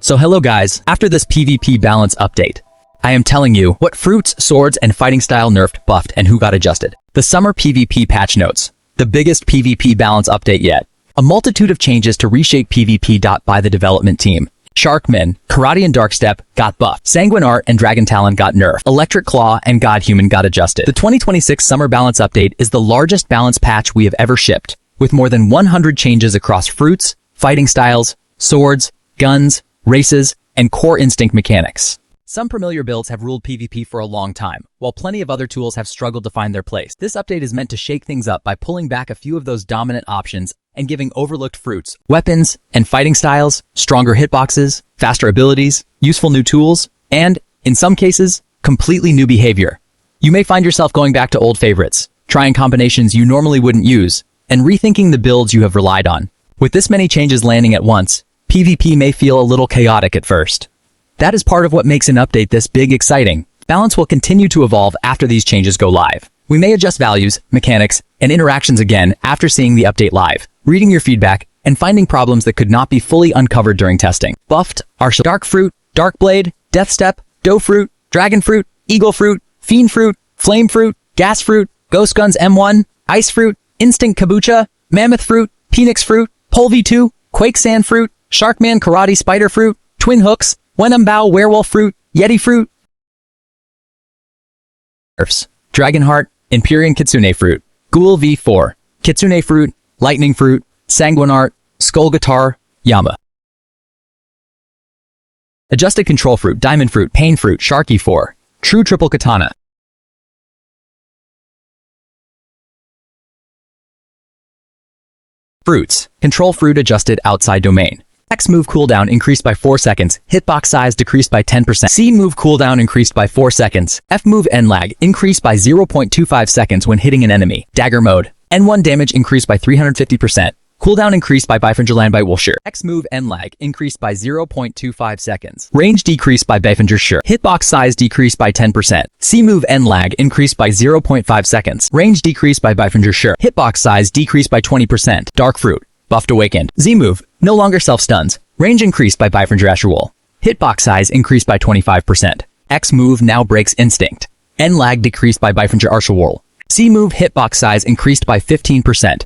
So hello guys, after this PvP balance update, I am telling you what fruits, swords, and fighting style nerfed, buffed, and who got adjusted. The summer PvP patch notes, the biggest PvP balance update yet. A multitude of changes to reshape PvP. By the development team. Sharkman, Karate and Darkstep got buffed. Sanguine Art and Dragon Talon got nerfed. Electric Claw and God Human got adjusted. The 2026 summer balance update is the largest balance patch we have ever shipped, with more than 100 changes across fruits, fighting styles, swords, guns, races, and core instinct mechanics. Some familiar builds have ruled PvP for a long time, while plenty of other tools have struggled to find their place. This update is meant to shake things up by pulling back a few of those dominant options and giving overlooked fruits, weapons, and fighting styles, stronger hitboxes, faster abilities, useful new tools, and, in some cases, completely new behavior. You may find yourself going back to old favorites, trying combinations you normally wouldn't use, and rethinking the builds you have relied on. With this many changes landing at once, PvP may feel a little chaotic at first. That is part of what makes an update this big exciting. Balance will continue to evolve after these changes go live. We may adjust values, mechanics, and interactions again after seeing the update live, reading your feedback, and finding problems that could not be fully uncovered during testing. Buffed are Dark Fruit, Dark Blade, Death Step, Dough Fruit, Dragon Fruit, Eagle Fruit, Fiend Fruit, Flame Fruit, Gas Fruit, Ghost Guns M1, Ice Fruit, Instinct Kabocha, Mammoth Fruit, Phoenix Fruit, Pole V2, Quake Sand Fruit, Sharkman Karate Spider Fruit, Twin Hooks, Venom Bow Werewolf Fruit, Yeti Fruit, Dragonheart, Empyrean Kitsune Fruit, Ghoul V4, Kitsune Fruit, Lightning Fruit, Sanguine Art, Skull Guitar, Yama. Adjusted Control Fruit, Diamond Fruit, Pain Fruit, Sharky 4, True Triple Katana. Fruits. Control Fruit adjusted outside domain. X move cooldown increased by 4 seconds, hitbox size decreased by 10%. C move cooldown increased by 4 seconds. F move N lag increased by 0.25 seconds when hitting an enemy. Dagger mode. N1 damage increased by 350%. Cooldown increased by Bifinger Landbite Wilshire. X move N lag increased by 0.25 seconds. Range decreased by Bifinger Shire. Hitbox size decreased by 10%. C move N lag increased by 0.5 seconds. Range decreased by Bifinger Shire. Hitbox size decreased by 20%. Dark Fruit. Buffed Awakened. Z move. No longer self-stuns. Range increased by Bifinger Asherwool. Hitbox size increased by 25%. X move now breaks instinct. N lag decreased by Bifinger Asherwool. C move hitbox size increased by 15%.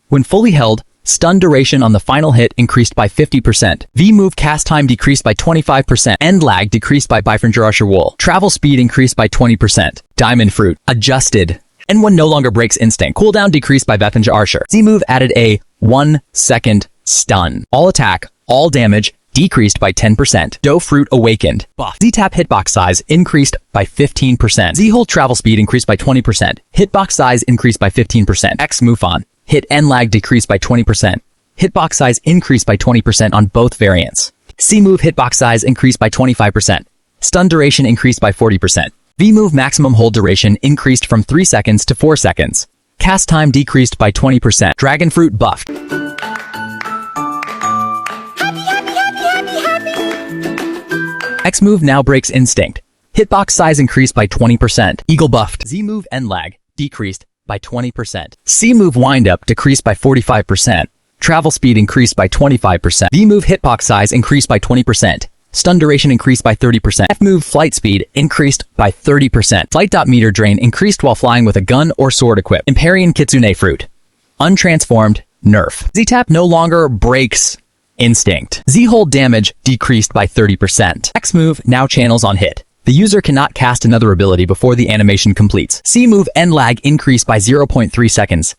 When fully held, stun duration on the final hit increased by 50%. V move cast time decreased by 25%. End lag decreased by Bifinger Asherwool. Travel speed increased by 20%. Diamond Fruit. Adjusted. N1 no longer breaks instinct. Cooldown decreased by Bifinger Archer. Z move added a 1 second stun. All attack, all damage decreased by 10%. Dough Fruit Awakened. Buff. Z-Tap hitbox size increased by 15%. Z-Hold travel speed increased by 20%. Hitbox size increased by 15%. X move on. Hit N lag decreased by 20%. Hitbox size increased by 20% on both variants. C move hitbox size increased by 25%. Stun duration increased by 40%. V move maximum hold duration increased from 3 seconds to 4 seconds. Cast time decreased by 20%. Dragon Fruit buffed. X move now breaks instinct. Hitbox size increased by 20%. Eagle buffed. Z move N lag decreased by 20%. C move wind up decreased by 45%. Travel speed increased by 25%. V move hitbox size increased by 20%. Stun duration increased by 30%. F move flight speed increased by 30%. Flight dot meter drain increased while flying with a gun or sword equipped. Empyrean Kitsune Fruit. Untransformed, nerf. Z-Tap no longer breaks instinct. Z-Hold damage decreased by 30%. X move now channels on hit. The user cannot cast another ability before the animation completes. C move N lag increased by 0.3 seconds.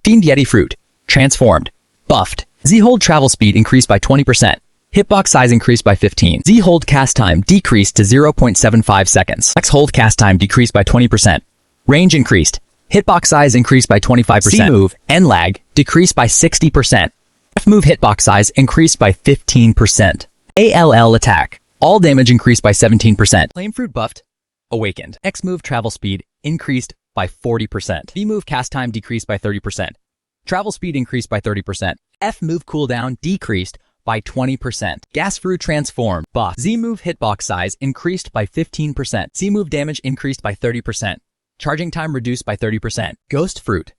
Fiend Yeti Fruit. Transformed. Buffed. Z-Hold travel speed increased by 20%. Hitbox size increased by 15%. Z-Hold cast time decreased to 0.75 seconds. X-Hold cast time decreased by 20%. Range increased. Hitbox size increased by 25%. C-Move N lag decreased by 60%. F-Move hitbox size increased by 15%. ALL attack. All damage increased by 17%. Flame Fruit buffed. Awakened. X-Move travel speed increased by 40%. V-Move cast time decreased by 30%. Travel speed increased by 30%. F-Move cooldown decreased by 20%. Gas Fruit transformed. Buff. Z-Move hitbox size increased by 15%. C-Move damage increased by 30%. Charging time reduced by 30%. Ghost Fruit.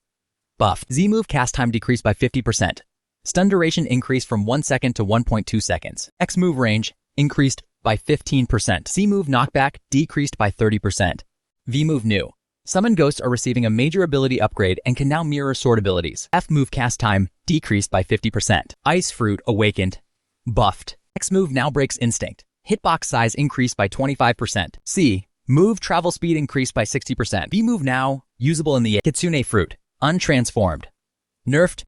buffed. Z move cast time decreased by 50%. Stun duration increased from 1 second to 1.2 seconds. X move range increased by 15%. C move knockback decreased by 30%. V move new. Summon ghosts are receiving a major ability upgrade and can now mirror sword abilities. F move cast time decreased by 50%. Ice fruit awakened, buffed. X move now breaks instinct. Hitbox size increased by 25%. C move travel speed increased by 60%. V move now usable in the air. Kitsune fruit untransformed, nerfed.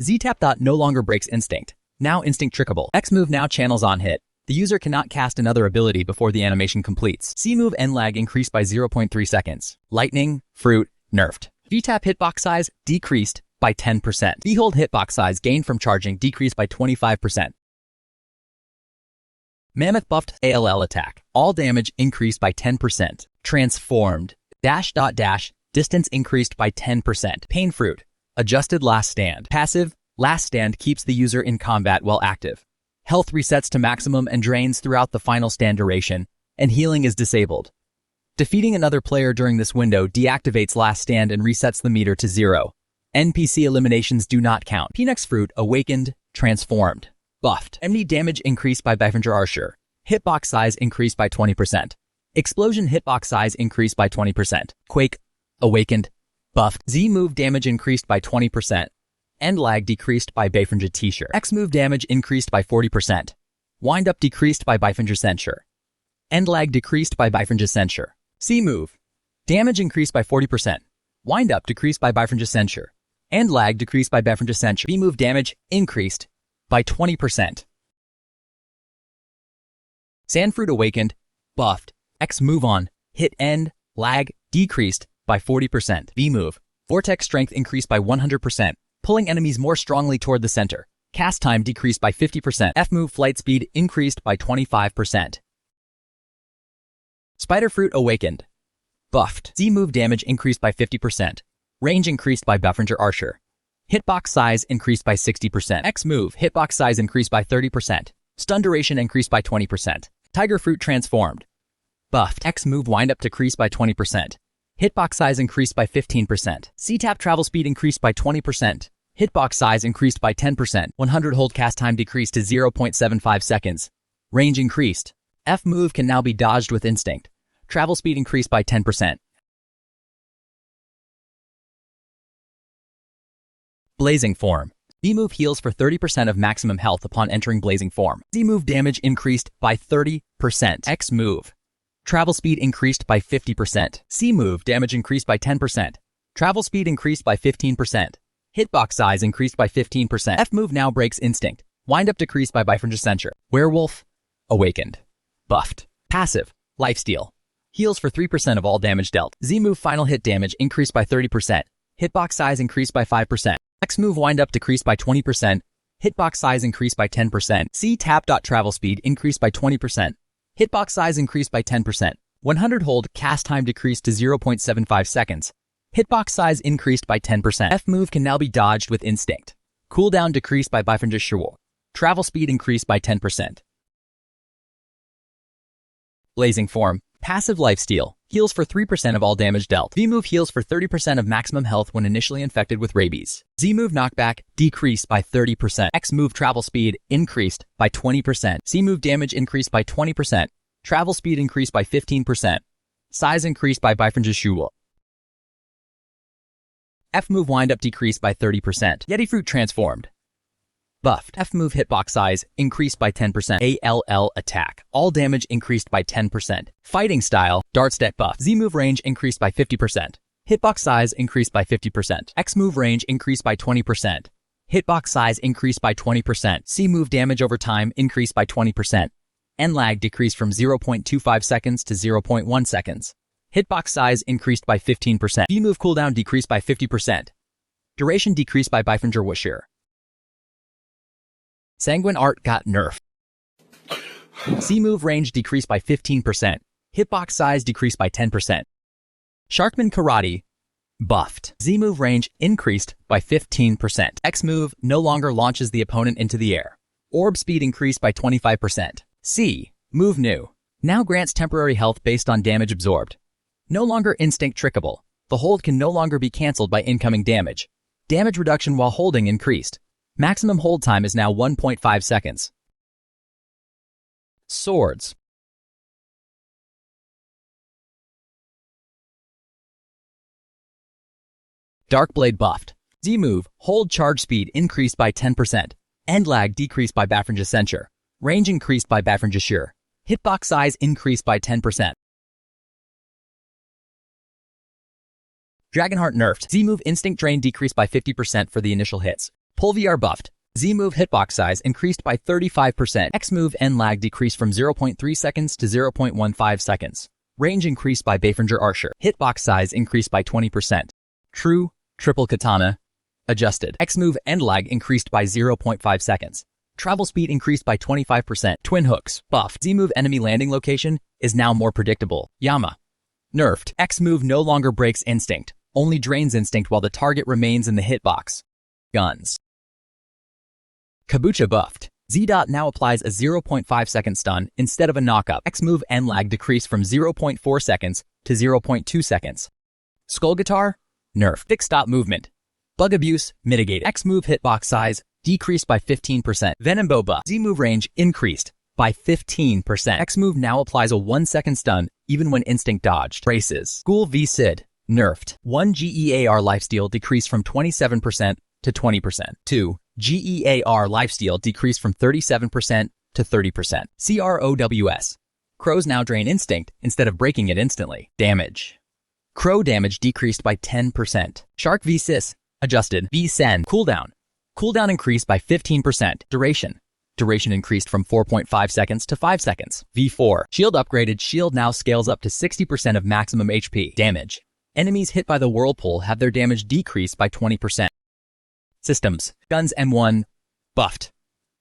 Z tap dot no longer breaks instinct. Now instinct trickable. X move now channels on hit. The user cannot cast another ability before the animation completes. C move end lag increased by 0.3 seconds. Lightning fruit nerfed. V tap hitbox size decreased by 10%. V hold hitbox size gained from charging decreased by 25%. Mammoth buffed ALL attack. All damage increased by 10%. Transformed. Dash dot dash. Distance increased by 10%. Pain fruit. Adjusted last stand. Passive. Last stand keeps the user in combat while active. Health resets to maximum and drains throughout the final stand duration, and healing is disabled. Defeating another player during this window deactivates last stand and resets the meter to 0. NPC eliminations do not count. Peanuts fruit awakened, transformed, buffed. MD damage increased by Biffinger Archer. Hitbox size increased by 20%. Explosion hitbox size increased by 20%. Quake awakened, buffed. Z move damage increased by 20%. End lag decreased by Biffinger T-shirt. X move damage increased by 40%. Wind up decreased by Biffinger Censure. End lag decreased by Biffinger Censure. C move damage increased by 40%. Wind up decreased by Biffinger Censure. End lag decreased by Biffinger Censure. B move damage increased by 20%. Sandfruit awakened, buffed. X move on, hit end, lag decreased by 40%. B move vortex strength increased by 100%. Pulling enemies more strongly toward the center. Cast time decreased by 50%. F move flight speed increased by 25%. Spider fruit awakened, buffed. Z move damage increased by 50%. Range increased by Biffinger Archer. Hitbox size increased by 60%. X move hitbox size increased by 30%. Stun duration increased by 20%. Tiger fruit transformed, buffed. X move wind up decreased by 20%. Hitbox size increased by 15%. C tap travel speed increased by 20%. Hitbox size increased by 10%. 100 hold cast time decreased to 0.75 seconds. Range increased. F move can now be dodged with instinct. Travel speed increased by 10%. Blazing form. B move heals for 30% of maximum health upon entering blazing form. Z move damage increased by 30%. X move travel speed increased by 50%. C move damage increased by 10%. Travel speed increased by 15%. Hitbox size increased by 15%. F move now breaks instinct. Wind up decreased by Biffinger Censure. Werewolf awakened, buffed. Passive lifesteal. Heals for 3% of all damage dealt. Z move final hit damage increased by 30%. Hitbox size increased by 5%. X move wind up decreased by 20%. Hitbox size increased by 10%. C tap dot travel speed increased by 20%. Hitbox size increased by 10%. 100 hold cast time decreased to 0.75 seconds. Hitbox size increased by 10%. F move can now be dodged with instinct. Cooldown decreased by Biffinger Shurwol. Travel speed increased by 10%. Blazing form. Passive lifesteal. Heals for 3% of all damage dealt. V move heals for 30% of maximum health when initially infected with rabies. Z move knockback decreased by 30%. X move travel speed increased by 20%. C move damage increased by 20%. Travel speed increased by 15%. Size increased by Biffinger Shurwol. F move wind up decreased by 30%. Yeti fruit transformed, buffed. F move hitbox size increased by 10%. ALL attack. All damage increased by 10%. Fighting style dart step buff. Z move range increased by 50%. Hitbox size increased by 50%. X move range increased by 20%. Hitbox size increased by 20%. C move damage over time increased by 20%. End lag decreased from 0.25 seconds to 0.1 seconds. Hitbox size increased by 15%. V move cooldown decreased by 50%. Duration decreased by Biffinger Wusher. Sanguine Art got nerfed. C move range decreased by 15%. Hitbox size decreased by 10%. Sharkman Karate buffed. Z move range increased by 15%. X move no longer launches the opponent into the air. Orb speed increased by 25%. C move new. Now grants temporary health based on damage absorbed. No longer instinct trickable. The hold can no longer be cancelled by incoming damage. Damage reduction while holding increased. Maximum hold time is now 1.5 seconds. Swords. Dark Blade buffed. Z move, hold charge speed increased by 10%. End lag decreased by Bafrinja Censure. Range increased by Bafrinja Sure. Hitbox size increased by 10%. Dragonheart nerfed. Z-move instinct drain decreased by 50% for the initial hits. Pull VR buffed. Z-move hitbox size increased by 35%. X-move end lag decreased from 0.3 seconds to 0.15 seconds. Range increased by Bafrinja Archer. Hitbox size increased by 20%. True, triple katana, adjusted. X-move end lag increased by 0.5 seconds. Travel speed increased by 25%. Twin hooks, buffed. Z-move enemy landing location is now more predictable. Yama, nerfed. X-move no longer breaks instinct, only drains instinct while the target remains in the hitbox. Guns. Kabucha buffed. Z-dot now applies a 0.5 second stun instead of a knockup. X-move end lag decreased from 0.4 seconds to 0.2 seconds. Skull guitar, nerfed. Fixed stop movement. Bug abuse, mitigated. X-move hitbox size decreased by 15%. Venom bow buff. Z-move range increased by 15%. X-move now applies a 1 second stun even when instinct dodged. Braces. School v Sid, nerfed. 1 GEAR lifesteal decreased from 27% to 20%. 2 GEAR lifesteal decreased from 37% to 30%. CROWS. Crows now drain instinct instead of breaking it instantly. Damage. Crow damage decreased by 10%. Shark v Sis, adjusted. V Sen. Cooldown. Cooldown increased by 15%. Duration. Duration increased from 4.5 seconds to 5 seconds. V4. Shield upgraded. Shield now scales up to 60% of maximum HP. Damage. Enemies hit by the whirlpool have their damage decreased by 20%. Systems. Guns M1, buffed.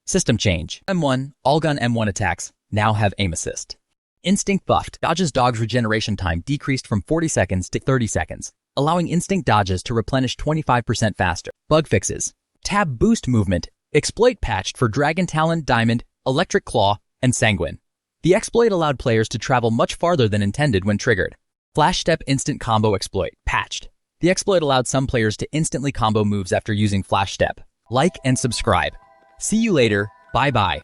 System change. M1, all gun M1 attacks now have aim assist. Instinct buffed. Dodge's dog's regeneration time decreased from 40 seconds to 30 seconds, allowing instinct dodges to replenish 25% faster. Bug fixes. Tab boost movement. Exploit patched for Dragon Talon, Diamond, Electric Claw, and Sanguine. The exploit allowed players to travel much farther than intended when triggered. Flash Step instant combo exploit. Patched. The exploit allowed some players to instantly combo moves after using Flash Step. Like and subscribe. See you later. Bye-bye.